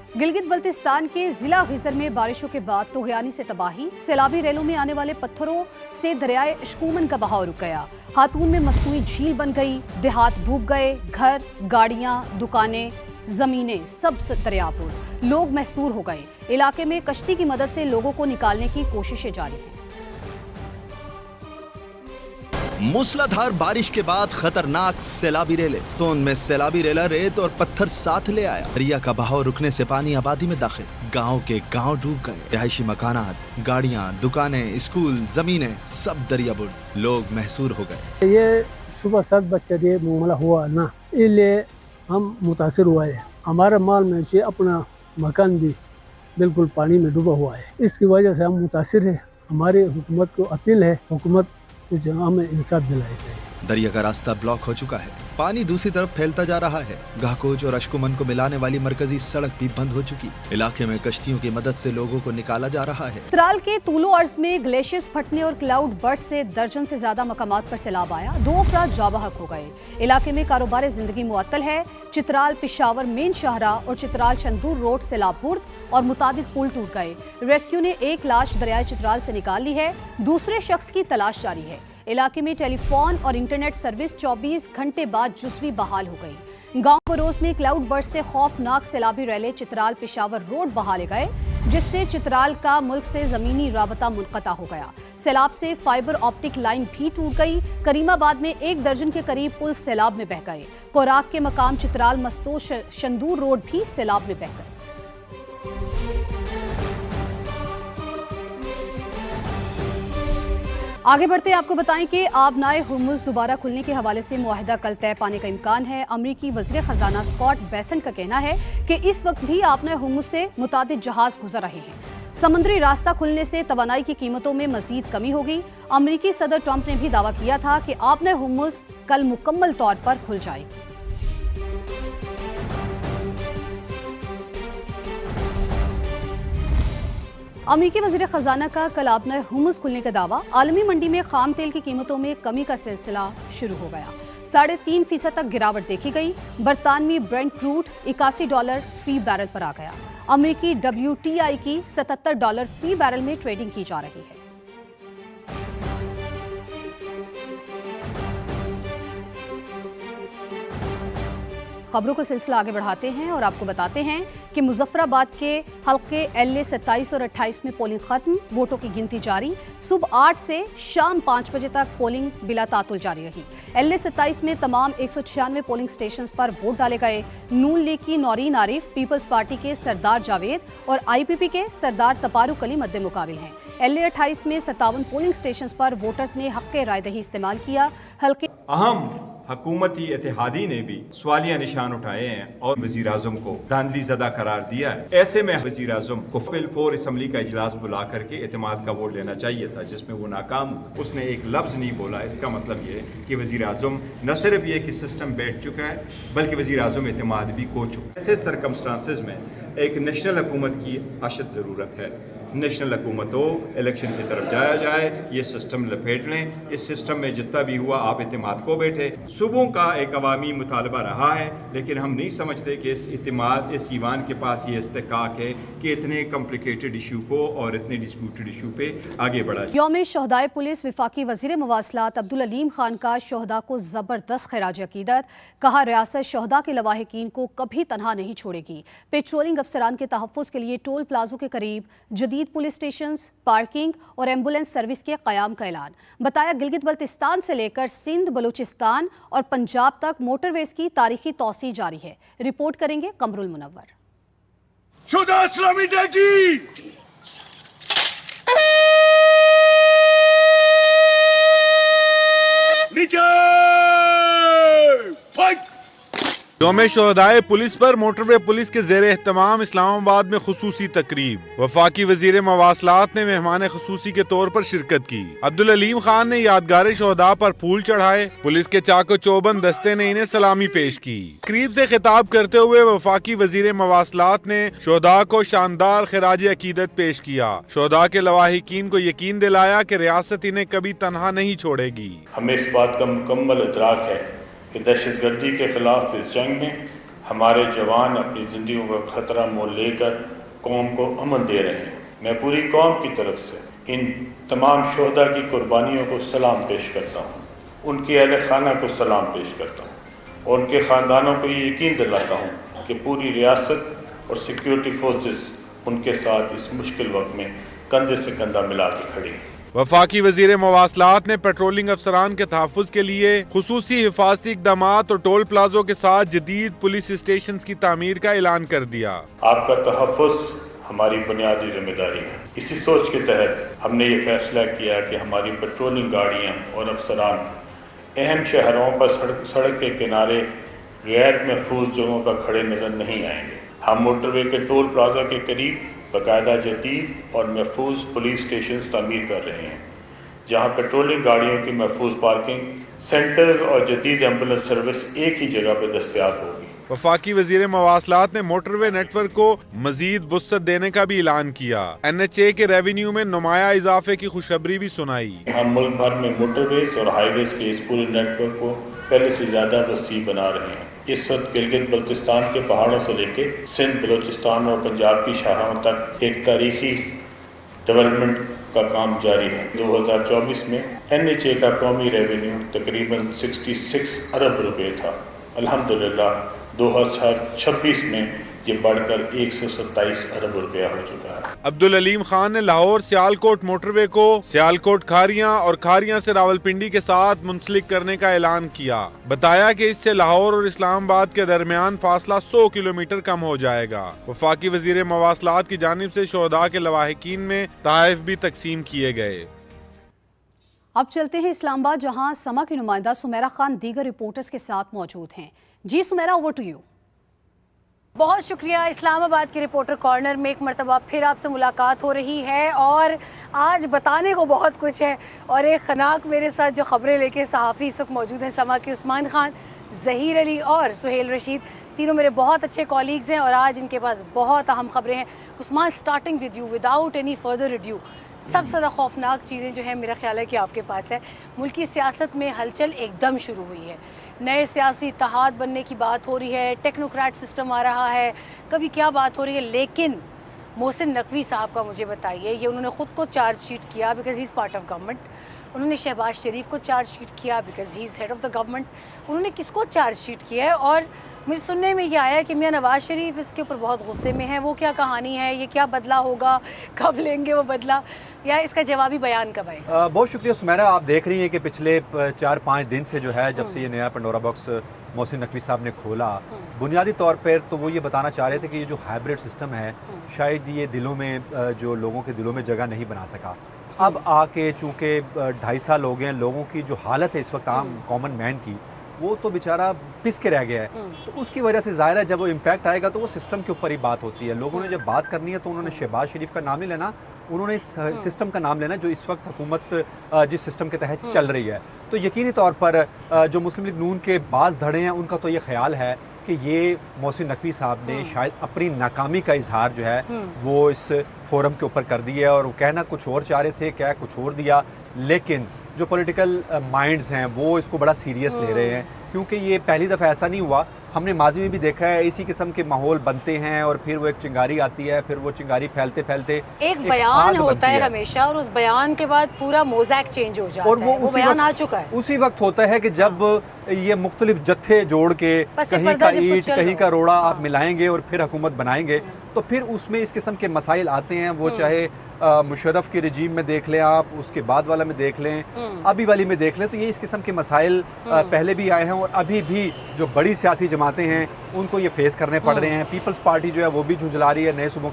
गिलगित बल्तिस्तान के जिला हिजर में बारिशों के बाद तूगयानी से तबाही, सैलाबी रेलों में आने वाले पत्थरों से दरियाए अशकूमन का बहाव रुक गया। हातून में मसनूई झील बन गई, देहात डूब गए, घर, गाड़ियां, दुकानें, जमीनें सब दरियापुर। लोग महसूर हो गए। इलाके में कश्ती की मदद से लोगों को निकालने की कोशिशें जारी हैं। मूसलाधार बारिश के बाद खतरनाक सैलाबी रेले। तोन में सैलाबी रेला रेत और पत्थर साथ ले आया। दरिया का बहाव रुकने से पानी आबादी में दाखिल, गांव के गांव डूब गए। रिहायशी मकानात, गाड़ियां, दुकानें, स्कूल, जमीनें सब दरियाबुर। लोग महसूर हो गए। ये सुबह 7 बजे मामला हुआ ना, इसलिए हम मुतासिर हुआ है। हमारा माल में से अपना मकान भी बिल्कुल पानी में डूबा हुआ है। इसकी वजह से हम मुतासिर है। हमारी हुकूमत को अपील है, हुकूमत कुछ हमें इंसाफ दिलाए जाए। दरिया का रास्ता ब्लॉक हो चुका है, पानी दूसरी तरफ फैलता जा रहा है। गाहकोच और अशकुमन को मिलाने वाली मरकजी सड़क भी बंद हो चुकी। इलाके में कश्तियों की मदद से लोगों को निकाला जा रहा है। चित्राल के तूलो अर्ज में ग्लेशियर्स फटने और क्लाउड बर्स्ट से दर्जन से ज्यादा मकामात पर सैलाब आया। 2 अफराद जाबहक हो गए। इलाके में कारोबार जिंदगी मुअत्तल है। चित्राल पिशावर मेन शाहरा और चित्राल चंदूर रोड सैलाबपुर और मुताबिक पुल टूट गए। रेस्क्यू ने एक लाश दरियाए चित्राल से निकाल ली है। दूसरे शख्स की तलाश जारी है। इलाके में टेलीफोन और इंटरनेट सर्विस 24 घंटे बाद जुज़वी बहाल हो गई। गांव बरोज में क्लाउड बर्स्ट से खौफनाक सैलाबी रैले चित्राल पिशावर रोड बहाले गए, जिससे चित्राल का मुल्क से जमीनी राबता मुनक़ता हो गया। सैलाब से फाइबर ऑप्टिक लाइन भी टूट गई। करीमाबाद में 1 दर्जन के करीब पुल सैलाब में बह गए। कोराक के मकाम चित्राल मस्तो शंदूर रोड भी सैलाब में बह गए। आगे बढ़ते आपको बताएं कि आबनाए हुर्मुज़ दोबारा खुलने के हवाले से मुआहिदा कल तय पाने का इम्कान है। अमरीकी वज़ीर ख़जाना स्कॉट बेसेंट का कहना है कि इस वक्त भी आबनाए हुर्मुज़ से मुतादिद जहाज़ गुजर रहे हैं। समुद्री रास्ता खुलने से तवानाई की कीमतों में मजीद कमी होगी। अमरीकी सदर ट्रंप ने भी दावा किया था कि आबनाए हुर्मुज़ कल मुकम्मल तौर पर खुल जाएगी। अमरीकी वज़ीर ख़जाना का कल आबनाए हुर्मुज़ खुलने का दावा। आलमी मंडी में खाम तेल की कीमतों में कमी का सिलसिला शुरू हो गया। 3.5% तक गिरावट देखी गई। बरतानवी ब्रेंट क्रूड $81 फी बैरल पर आ गया। अमरीकी WTI की $77 फी बैरल में ट्रेडिंग की जा रही है। खबरों का सिलसिला आगे बढ़ाते हैं और आपको बताते हैं कि मुजफ्फराबाद के हल्के LA 27 और 28 में पोलिंग खत्म, वोटों की गिनती जारी। सुबह 8 से शाम 5 बजे तक पोलिंग बिला तातुल जारी रही। LA 27 में तमाम 196 पोलिंग स्टेशंस पर वोट डाले गए। नून लीग की नौरीन आरिफ, पीपल्स पार्टी के सरदार जावेद और IPP के सरदार तपारुक अली मद्दे मुकाबिल हैं। LA 28 में 57 पोलिंग स्टेशंस पर वोटर्स ने हक़ रायदही इस्तेमाल किया। हल्के अहम हुकूमती इत्तेहादी ने भी सवालिया निशान उठाए हैं और वज़ीर आज़म को धांधली ज़दा करार दिया है। ऐसे में वज़ीर आज़म को बिल असम्बली का इजलास बुला करके एतमाद का वोट लेना चाहिए था, जिसमें वो नाकाम हुआ। उसने एक लफ्ज़ नहीं बोला। इसका मतलब ये है कि वज़ीर आज़म न सिर्फ ये कि सिस्टम बैठ चुका है, बल्कि वज़ीर आज़म एतमाद भी खो चुका है। ऐसे सरकमस्टांसिस में एक नेशनल हुकूमत की अशद ज़रूरत है। नेशनल हुकूमत हो, इलेक्शन की तरफ जाया जाए, ये सिस्टम लपेट लें। इस सिस्टम में जितना भी हुआ आप एतमाद को बैठे। सुबह का एक अवामी मुतालबा रहा है, लेकिन हम नहीं समझते कि इस एतमाद, इस ईवान के पास ये इस्तेकाक है कि इतने कॉम्प्लिकेटेड इशू को और इतने डिस्प्यूटेड इशू पे आगे बढ़ा जाए। यौम शहदाए पुलिस वफाकी वज़ीर मवासलात अब्दुल अलीम खान का शहदा को ज़बरदस्त खिराज अकीदत। कहा, रियासत शहदा के लवाहिकीन को कभी तनहा नहीं छोड़ेगी। पेट्रोलिंग अफसरान के तहफ़्फ़ुज़ के लिए टोल प्लाजों के करीब जदीद पुलिस स्टेशन, पार्किंग और एम्बुलेंस सर्विस के क़याम का ऐलान। बताया, गिलगित बल्तिस्तान से लेकर सिंध, बलूचिस्तान और पंजाब तक मोटरवेज की तारीखी तौसी जारी है। रिपोर्ट करेंगे कमरुल मुनव्वर। शुदा इस्लामी टैंकी नीचे फाइट। यौम शहदाए पुलिस पर मोटरवे पुलिस के ज़ेर एहतमाम इस्लामाबाद में खुसूसी तकरीब। वफाकी वज़ीर मवासलात ने मेहमान खुसूसी के तौर पर शिरकत की। अब्दुल अलीम खान ने यादगार शहदा पर फूल चढ़ाए। पुलिस के चाको चौबंद दस्ते ने इन्हें सलामी पेश की। तकरीब से खिताब करते हुए वफाकी वज़ीर मवासलात ने शहदा को शानदार खिराज अकीदत पेश किया। शहदा के लवाहिकीन को यकीन दिलाया कि रियासत इन्हें कभी तनहा नहीं छोड़ेगी। हमें इस बात का मुकम्मल इदराक है कि दहशतगर्दी के खिलाफ इस जंग में हमारे जवान अपनी ज़िंदगियों का खतरा मोल लेकर कौम को अमन दे रहे हैं। मैं पूरी कौम की तरफ से इन तमाम शोहदा की कुर्बानियों को सलाम पेश करता हूँ, उनके अहले खाना को सलाम पेश करता हूँ और उनके ख़ानदानों को ये यकीन दिलाता हूँ कि पूरी रियासत और सिक्योरिटी फोर्सेस उनके साथ इस मुश्किल वक्त में कंधे से कंधा मिला के खड़ी हैं। वफाकी वजीर मवासलात ने पेट्रोलिंग अफसरान के तहफ़्फ़ुज़ के लिए खुसूसी हिफाजती इक़दामात और टोल प्लाजों के साथ जदीद पुलिस स्टेशन की तामीर का ऐलान कर दिया। आपका तहफ़्फ़ुज़ हमारी बुनियादी जिम्मेदारी है। इसी सोच के तहत हमने ये फैसला किया कि हमारी पेट्रोलिंग गाड़ियाँ और अफसरान अहम शहरों पर सड़क के किनारे गैर महफूज जगहों पर खड़े नजर नहीं आएंगे। हम मोटरवे के टोल प्लाजा के करीब बाकायदा जदीद और महफूज पुलिस स्टेशन तामीर कर रहे हैं, जहां पेट्रोलिंग गाड़ियों की महफूज पार्किंग सेंटर्स और जदीद एम्बुलेंस सर्विस एक ही जगह पर दस्तयाब होगी। वफाकी वजीर मवासलात ने मोटरवे नेटवर्क को मजीद वुसअत देने का भी ऐलान किया। NHA के रेवेन्यू में नुमाया इजाफे की खुशखबरी भी सुनाई। हम मुल्क भर में मोटरवेज और हाईवेज के इस पूरे नेटवर्क को पहले से ज्यादा वसी बना रहे हैं। इस वक्त गिलगित बल्तिस्तान के पहाड़ों से लेके सिंध, बलोचिस्तान और पंजाब की शाहराहों तक एक तारीखी डेवलपमेंट का काम जारी है। 2024 में NHA का कौमी रेवेन्यू तकरीबन 66 अरब रुपए था। अल्हम्दुलिल्लाह 2026 में ये बढ़कर 127 अरब रुपया हो चुका है। अब्दुल अलीम खान ने लाहौर सियालकोट मोटरवे को सियालकोट खारियां और खारियां से रावलपिंडी के साथ मुंसलिक करने का ऐलान किया। बताया कि इससे लाहौर और इस्लामाबाद के दरमियान फासला 100 किलोमीटर कम हो जाएगा। वफाकी वजीर मवासलात की जानिब से शोहदा के लवाहिकीन में तहफ़ भी तकसीम किए गए। अब चलते हैं इस्लामाबाद, जहां समा की नुमाइंदा सुमेरा खान दीगर रिपोर्टर्स के साथ मौजूद हैं। जी सुमेरा, ओवर टू यू। बहुत शुक्रिया। इस्लामाबाद के रिपोर्टर कॉर्नर में एक मरतबा फिर आपसे मुलाकात हो रही है और आज बताने को बहुत कुछ है और एक खनाक मेरे साथ जो खबरें लेके सहाफ़ी इस वक्त मौजूद हैं समा के उस्मान खान, ज़हीर अली और सुहेल रशीद, तीनों मेरे बहुत अच्छे कॉलीग्स हैं और आज इनके पास बहुत अहम खबरें हैं। Usman, starting with you without any further Rideau, सबसे ज़्यादा खौफनाक चीज़ें जो है मेरा ख्याल है कि आपके पास है। मुल्की सियासत में हलचल एकदम शुरू हुई है, नए सियासी इत्तेहाद बनने की बात हो रही है, टेक्नोक्रेट सिस्टम आ रहा है, कभी क्या बात हो रही है। लेकिन मोहसिन नकवी साहब का मुझे बताइए, ये उन्होंने ख़ुद को चार्जशीट किया because he is part of government. उन्होंने शहबाज शरीफ को चार्जशीट किया because he is head of the government. उन्होंने किसको चार्जशीट किया है? और मुझे सुनने में ये आया है कि मियां नवाज शरीफ इसके ऊपर बहुत गुस्से में है। वो क्या कहानी है? ये क्या बदला होगा? कब लेंगे वो बदला, या इसका जवाबी बयान कब आएगा? बहुत शुक्रिया सुमेरा। आप देख रही हैं कि पिछले 4-5 दिन से जो है, जब से ये नया पंडोरा बॉक्स मोहसिन नकवी साहब ने खोला, बुनियादी तौर पर तो वो ये बताना चाह रहे थे कि ये जो हाइब्रिड सिस्टम है शायद ये दिलों में, जो लोगों के दिलों में जगह नहीं बना सका। अब आके चूँकि 2.5 साल हो गए हैं, लोगों की जो हालत है इस वक्त आम कॉमन मैन की, वो तो बेचारा पिस के रह गया है। तो उसकी वजह से ज़ाहिर है जब वो इम्पैक्ट आएगा तो वो सिस्टम के ऊपर ही बात होती है। लोगों ने जब बात करनी है तो उन्होंने शहबाज शरीफ का नाम नहीं लेना, उन्होंने इस सिस्टम का नाम लेना जो इस वक्त हुकूमत जिस सिस्टम के तहत चल रही है। तो यकीनी तौर पर जो मुस्लिम लीग नून के बाज़ धड़े हैं उनका तो ये ख्याल है कि ये मोहसिन नकवी साहब ने शायद अपनी नाकामी का इजहार जो है वो इस फोरम के ऊपर कर दिया, और वो कहना कुछ और चाह रहे थे, क्या कुछ और दिया। लेकिन जो पॉलिटिकल माइंड्स हैं वो इसको बड़ा सीरियस ले रहे हैं, क्योंकि ये पहली दफ़ा ऐसा नहीं हुआ। हमने माजी में भी देखा है इसी किस्म के माहौल बनते हैं और फिर वो एक चिंगारी आती है, फिर वो चिंगारी फैलते फैलते एक बयान होता है हमेशा, और उस बयान के बाद पूरा मोज़ैक चेंज हो जाता है। वो बयान आ चुका है। उसी वक्त होता है कि जब ये मुख्तलिफ जत्थे जोड़ के कहीं का ईंट कहीं का रोड़ा आप मिलाएंगे और फिर हुकूमत बनाएंगे, तो फिर उसमें इस किस्म के मसाइल आते हैं। वो चाहे मुशर्रफ के रिजीम में देख लें आप, उसके बाद वाला में देख लें, अभी वाली में देख लें, तो ये इस किस्म के मसाइल पहले भी आए हैं और अभी भी जो बड़ी सियासी जमातें हैं उनको ये फेस करने पड़ रहे हैं। पीपल्स पार्टी जो है वो भी झुंझला रही है नए सूबों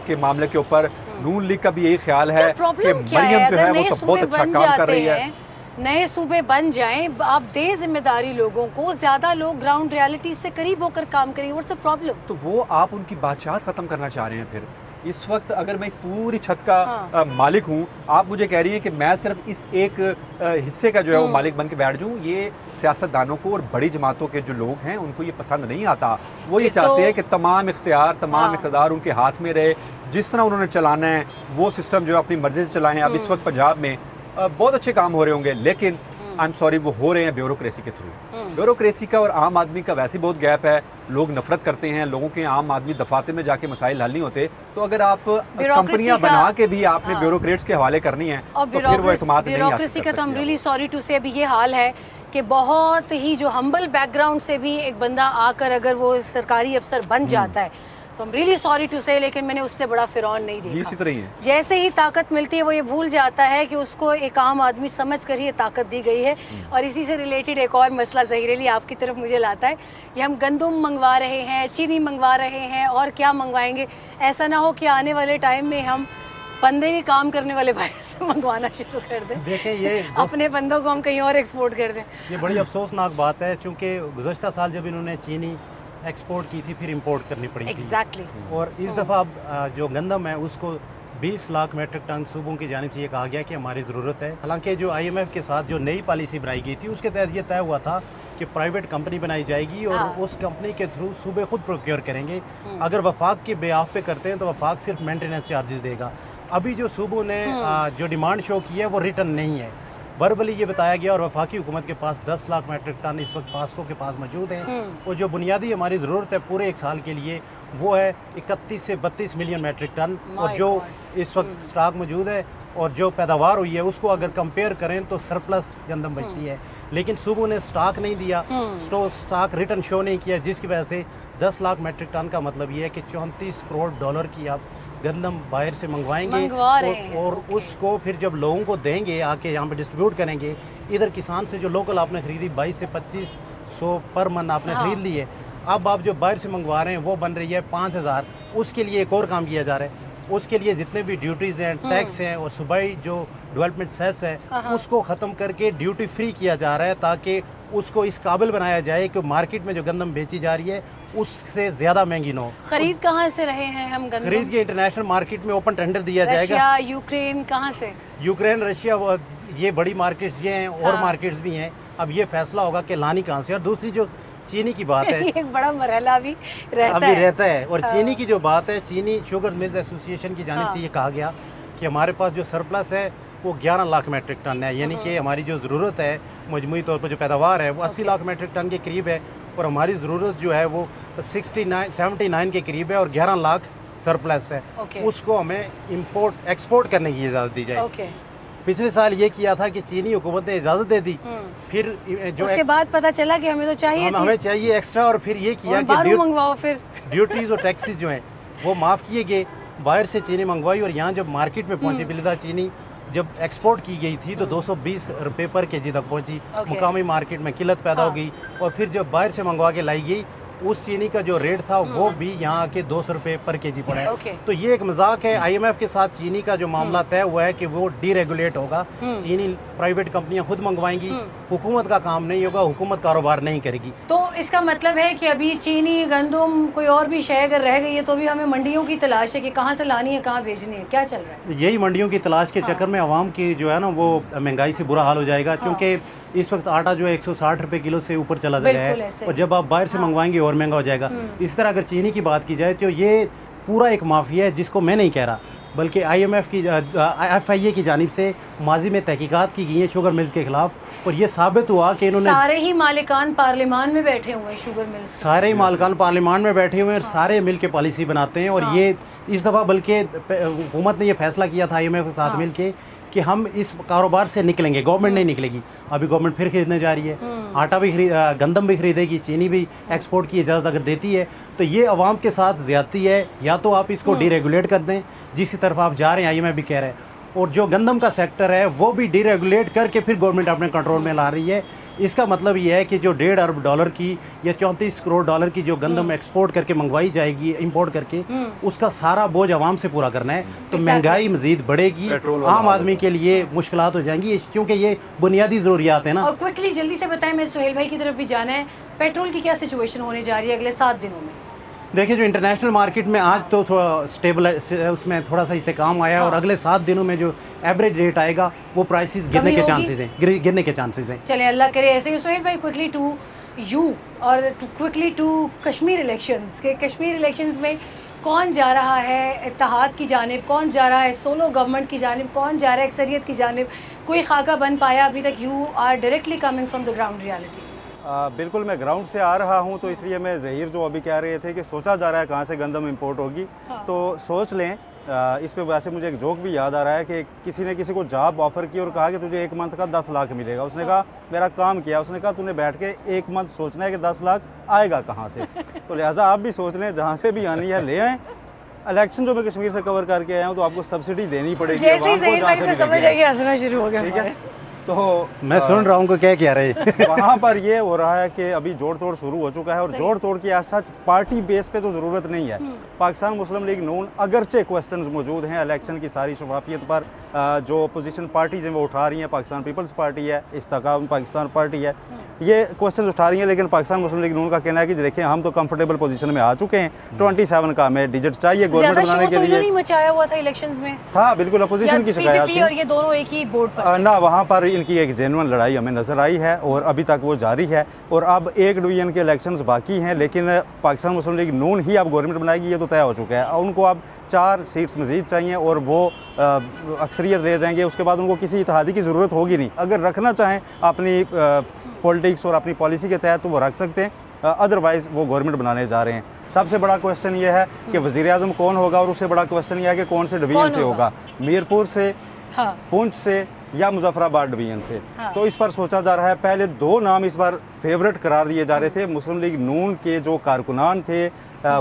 के मामले के ऊपर। नून लीग का भी यही ख्याल है कि मरियम जो है वो तो बहुत अच्छा काम कर रही है। नए सूबे बन जाएं, आप दे जिम्मेदारी लोगों को, ज्यादा लोग ग्राउंड रियलिटी से करीब होकर काम करेंगे। What's the problem? तो वो आप उनकी बादशाहत ख़त्म करना चाह रहे हैं। फिर इस वक्त अगर मैं इस पूरी छत का मालिक हूँ, आप मुझे कह रही है कि मैं सिर्फ इस एक हिस्से का जो है वो मालिक बन के बैठ जाऊँ। ये सियासतदानों को और बड़ी जमातों के जो लोग हैं उनको ये पसंद नहीं आता। वो ये चाहते हैं कि तमाम इख्तियार, तमाम इक़्तिदार उनके हाथ में रहे, जिस तरह उन्होंने चलाना है वो सिस्टम जो है अपनी मर्जी से चलाएं। अब इस वक्त पंजाब में बहुत अच्छे काम हो रहे होंगे, लेकिन आई एम सॉरी वो हो रहे हैं ब्यूरोक्रेसी के थ्रू। ब्यूरोक्रेसी का और आम आदमी का वैसे बहुत गैप है, लोग नफरत करते हैं, लोगों के आम आदमी दफातर में जाके मसाइल हल नहीं होते। तो अगर आप कंपनियां बना के भी आपने ब्यूरोक्रेट्स के हवाले करनी है और तो फिर वो एतमाद नहीं ब्यूरोक्रेसी का तो हम रियली सॉरी टू से अभी ये हाल है कि बहुत ही जो हम्बल बैकग्राउंड से भी एक बंदा आकर अगर वो सरकारी अफसर बन जाता है तो हम रियली सॉरी टू से, लेकिन मैंने उससे बड़ा फिरौन नहीं देखा। इसी तरह ही है। जैसे ही ताकत मिलती है वो ये भूल जाता है कि उसको एक आम आदमी समझ कर ही ये ताकत दी गई है। और इसी से रिलेटेड एक और मसला ज़हीर अली आपकी तरफ मुझे लाता है, ये हम गंदम मंगवा रहे हैं, चीनी मंगवा रहे हैं और क्या मंगवाएंगे, ऐसा ना हो कि आने वाले टाइम में हम बंदे भी काम करने वाले बाहर से मंगवाना शुरू कर दें। देखें ये अपने बंदों को हम कहीं और एक्सपोर्ट कर दें। ये बड़ी अफसोसनाक बात है, चूँकि गुज़श्ता साल जब इन्होंने चीनी एक्सपोर्ट की थी फिर इंपोर्ट करनी पड़ी Exactly. थी। और इस दफ़ा जो गंदम है उसको 20 लाख मेट्रिक टन सूबों की जानिब से ये कहा गया कि हमारी ज़रूरत है। हालांकि जो IMF के साथ जो नई पॉलिसी बनाई गई थी उसके तहत ये तय हुआ था कि प्राइवेट कंपनी बनाई जाएगी और उस कंपनी के थ्रू सूबे खुद प्रोक्योर करेंगे। अगर वफाक के बेआफ पे करते हैं तो वफाक सिर्फ मेंटेनेंस चार्जेस देगा। अभी जो सूबों ने जो डिमांड शो की है वो रिटर्न नहीं है, वर्बली ये बताया गया। और वफाकी हुकूमत के पास 10 लाख मेट्रिक टन इस वक्त पास्को के पास मौजूद हैं और जो बुनियादी हमारी ज़रूरत है पूरे एक साल के लिए वो है 31 से 32 मिलियन मेट्रिक टन। और जो इस वक्त स्टॉक मौजूद है और जो पैदावार हुई है उसको अगर कंपेयर करें तो सरप्लस गंदम बचती है, लेकिन सूबों ने स्टॉक नहीं दिया, स्टॉक रिटर्न शो नहीं किया, जिसकी वजह से 10 लाख मेट्रिक टन का मतलब ये है कि 34 करोड़ डॉलर की आप गंदम बाहर से मंगवाएंगे और उसको फिर जब लोगों को देंगे आके यहाँ पे डिस्ट्रीब्यूट करेंगे। इधर किसान से जो लोकल आपने खरीदी 22 से 2500 पर मन आपने खरीद ली है, अब आप जो बाहर से मंगवा रहे हैं वो बन रही है 5000। उसके लिए एक और काम किया जा रहा है, उसके लिए जितने भी ड्यूटीज़ हैं, टैक्स हैं और सूबाई जो डेवलपमेंट सेस है उसको ख़त्म करके ड्यूटी फ्री किया जा रहा है ताकि उसको इस काबिल बनाया जाए कि मार्केट में जो गंदम बेची जा रही है उससे ज़्यादा महंगी ना हो। खरीद कहाँ से रहे हैं हम गंदम? खरीद के इंटरनेशनल मार्केट में ओपन टेंडर दिया जाएगा। रशिया, यूक्रेन, कहाँ से? यूक्रेन, रशिया, ये बड़ी मार्केट्स ये हैं और मार्केट्स भी हैं। अब ये फैसला होगा कि लानी कहाँ से। और दूसरी जो चीनी की बात है एक बड़ा मरहला भी रहता है। और चीनी की जो बात है, चीनी शुगर मिल्स एसोसिएशन की जानिब से ये कहा गया कि हमारे पास जो सरप्लस है वो 11 लाख मेट्रिक टन है, यानी कि हमारी जो ज़रूरत है मजमूई तौर पर जो पैदावार है वो 80 लाख मेट्रिक टन के करीब है और हमारी ज़रूरत जो है वो 79 के करीब है और 11 लाख सरप्लस है। उसको हमें इंपोर्ट एक्सपोर्ट करने की इजाज़त दी जाए। पिछले साल ये किया था कि चीनी हुकूमत ने इजाज़त दे दी, फिर जो उसके बाद पता चला कि हमें तो चाहिए हमें चाहिए एक्स्ट्रा और फिर ये किया कि मंगवाओ, फिर ड्यूटीज़ और टैक्सेस जो हैं वो माफ़ किए गए, बाहर से चीनी मंगवाई और यहाँ जब मार्केट में पहुँची बिलिदा चीनी जब एक्सपोर्ट की गई थी तो 220 रुपये पर केजी तक पहुँची। मुकामी मार्केट में किल्लत पैदा हो गई और फिर जब बाहर से मंगवा के लाई गई उस चीनी का जो रेट था वो भी यहाँ आके 200 रुपये पर केजी पड़ा है। तो ये एक मजाक है। IMF के साथ चीनी का जो मामला तय हुआ है कि वो डीरेगुलेट होगा, चीनी प्राइवेट कंपनियां खुद मंगवाएंगी, हुकूमत का काम नहीं होगा, हुकूमत कारोबार नहीं करेगी। तो इसका मतलब है कि अभी चीनी, गंदम, कोई और भी शय अगर रह गई है तो भी हमें मंडियों की तलाश है कि कहाँ से लानी है, कहाँ भेजनी है, क्या चल रहा है? यही मंडियों की तलाश के चक्कर में आवाम की जो है ना वो महंगाई से बुरा हाल हो जाएगा, क्योंकि इस वक्त आटा जो है 160 रुपये किलो से ऊपर चला गया है और जब आप बाहर से मंगवाएंगे और महंगा हो जाएगा। इस तरह अगर चीनी की बात की जाए तो ये पूरा एक माफिया है जिसको मैं नहीं कह रहा, बल्कि IMF की FIA की जानिब से माजी में तहकीकात की गई है शुगर मिल्स के खिलाफ और ये साबित हुआ कि इन्होंने सारे ही मालिकान पार्लियामान में बैठे हुए हैं, शुगर मिल्स सारे ही मालिकान पार्लियामान में बैठे हुए हैं और सारे मिल के पॉलिसी बनाते हैं। और ये इस दफ़ा बल्कि हुकूमत ने यह फैसला किया था IMF के साथ मिल के कि हम इस कारोबार से निकलेंगे, गवर्नमेंट नहीं निकलेगी। अभी गवर्नमेंट फिर खरीदने जा रही है, आटा भी गंदम भी खरीदेगी, चीनी भी एक्सपोर्ट की इजाज़त अगर देती है तो ये अवाम के साथ ज़्यादती है। या तो आप इसको डीरेगुलेट कर दें जिसकी तरफ आप जा रहे हैं, IMF भी कह रहे हैं, और जो गंदम का सेक्टर है वो भी डीरेगुलेट करके फिर गवर्नमेंट अपने कंट्रोल में ला रही है। इसका मतलब ये है कि जो 1.5 अरब डॉलर की या 34 करोड़ डॉलर की जो गंदम एक्सपोर्ट करके मंगवाई जाएगी, इंपोर्ट करके, उसका सारा बोझ आवाम से पूरा करना है। तो महंगाई मजीद बढ़ेगी, आम आदमी के लिए मुश्किलात हो जाएंगी, क्योंकि ये बुनियादी ज़रूरियात है ना। और क्विकली जल्दी से बताएं, मेरे सुहेल भाई की तरफ भी जाना है, पेट्रोल की क्या सिचुएशन होने जा रही है अगले 7 दिनों में? देखिए, जो इंटरनेशनल मार्केट में आज तो थोड़ा स्टेबल, उसमें थोड़ा सा इस्तेकाम आया है और अगले 7 दिनों में जो एवरेज रेट आएगा वो प्राइसेस गिरने के चांसेस हैं, गिरने के चांसेस हैं। चलें, अल्लाह करे ऐसे ही। सुहेल भाई, क्विकली टू यू और क्विकली टू कश्मीर इलेक्शंस के, कश्मीर इलेक्शंस में कौन जा रहा है इत्तेहाद की जानिब, कौन जा रहा है सोलो गवर्नमेंट की जानिब, कौन जा रहा है अक्सरियत की जानिब, कोई खाका बन पाया अभी तक? You are directly coming from the ground realities. बिल्कुल, मैं ग्राउंड से आ रहा हूँ, तो इसलिए मैं ज़हीर जो अभी कह रहे थे कि सोचा जा रहा है कहाँ से गंदम इंपोर्ट होगी, तो सोच लें। इस पे वैसे मुझे एक जोक भी याद आ रहा है कि किसी ने किसी को जॉब ऑफ़र की और कहा कि तुझे 1 मंथ का 10 लाख मिलेगा। उसने कहा मेरा काम किया। उसने कहा तूने बैठ के 1 मंथ सोचना है कि 10 लाख आएगा कहाँ से। तो लिहाजा आप भी सोच लें, जहाँ से भी आनी है ले आएँ। इलेक्शन जो मैं कश्मीर से कवर करके आया हूँ, तो आपको सब्सिडी देनी पड़ेगी। जैसे ही ज़हीर भाई को समझ आएगी हंसना शुरू हो गया। ठीक है, तो मैं सुन रहा हूँ क्या कह रहे वहाँ पर ये हो रहा है कि अभी जोड़ तोड़ शुरू हो चुका है, और जोड़ तोड़ की सच पार्टी बेस पे तो ज़रूरत नहीं है। पाकिस्तान मुस्लिम लीग नून अगरचे क्वेश्चंस मौजूद हैं इलेक्शन की सारी शफाफियत पर, जो अपोजिशन पार्टीज हैं वो उठा रही हैं, पाकिस्तान पीपल्स पार्टी है, इस्तेकाम पाकिस्तान पार्टी है, ये क्वेश्चन उठा रही हैं। लेकिन पाकिस्तान मुस्लिम लीग नून का कहना है कि देखें हम तो कंफर्टेबल पोजीशन में आ चुके हैं, 27 का हमें डिजिट चाहिए गवर्नमेंट बनाने के लिए। मचाया हुआ था इलेक्शंस में था, बिल्कुल अपोजिशन की शिकायत थी, और ये दोनों एक ही बोर्ड पर ना, वहाँ पर इनकी एक जेन्युइन लड़ाई हमें नजर आई है और अभी तक वो जारी है। और अब 1 डिवीजन के इलेक्शंस बाकी हैं, लेकिन पाकिस्तान मुस्लिम लीग नून ही अब गवर्नमेंट बनाएगी, ये तो तय हो चुका है। उनको अब 4 सीट्स मजीद चाहिए और वो अक्सरियत ले जाएंगे। उसके बाद उनको किसी इत्तेहादी की ज़रूरत होगी नहीं। अगर रखना चाहें अपनी पॉलिटिक्स और अपनी पॉलिसी के तहत तो वो रख सकते हैं, अदरवाइज़ वो गवर्नमेंट बनाने जा रहे हैं। सबसे बड़ा क्वेश्चन ये है कि वज़ीर आज़म कौन होगा, और उससे बड़ा क्वेश्चन ये है कि कौन से डिवीजन से होगा, मीरपुर से, पुंछ से या मुजफ्फराबाद डिवीजन से। तो इस पर सोचा जा रहा है। पहले 2 नाम इस बार फेवरेट करार दिए जा रहे थे। मुस्लिम लीग नून के जो कारकुनान थे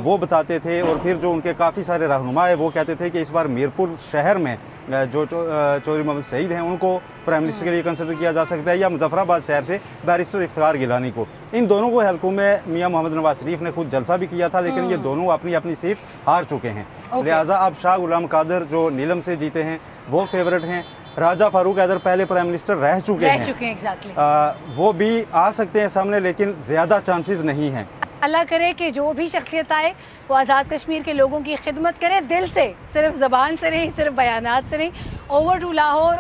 वो बताते थे, और फिर जो उनके काफ़ी सारे रहनुमा है वो कहते थे कि इस बार मीरपुर शहर में जो चौधरी मोहम्मद सईद हैं उनको प्राइम मिनिस्टर के लिए कंसिडर किया जा सकता है, या मुजफ्फराबाद शहर से बैरिस्टर इफ्तिखार गिलानी को। इन दोनों को हल्कों में मियां मोहम्मद नवाज शरीफ ने खुद जलसा भी किया था, लेकिन ये दोनों अपनी अपनी सीट हार चुके हैं। लिहाजा अब शाह गुलाम कादर जो नीलम से जीते हैं वो फेवरेट हैं। राजा फारूक हैदर पहले प्राइम मिनिस्टर रह चुके हैं एग्जैक्टली। वो भी आ सकते हैं सामने, लेकिन ज़्यादा चांसेस नहीं हैं। अल्लाह करे कि जो भी शख्सियत आए वो आज़ाद कश्मीर के लोगों की खिदमत करे दिल से, सिर्फ ज़बान से नहीं, सिर्फ बयानात से नहीं। Over to Lahore